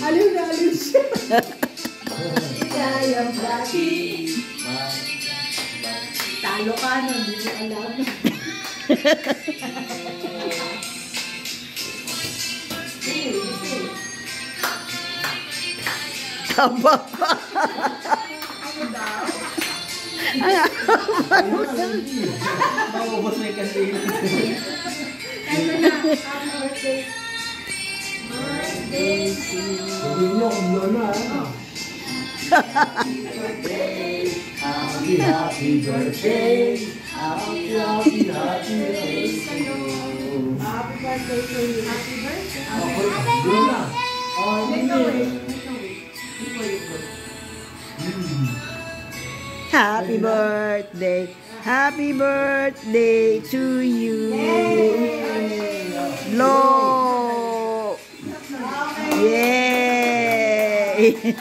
Aliw na aliw siya. Sayang dati. Talo ka na, hindi mo alam. Taba pa. Ano daw? Maubos na yung kantina. Ano na? Happy birthday. Birthday to you. Sabi niyo kung lolo ha. Happy birthday. Happy birthday. Happy birthday to you. Happy birthday to you. Happy birthday. Doon na. Happy birthday. Happy birthday to you. Lo. Yay.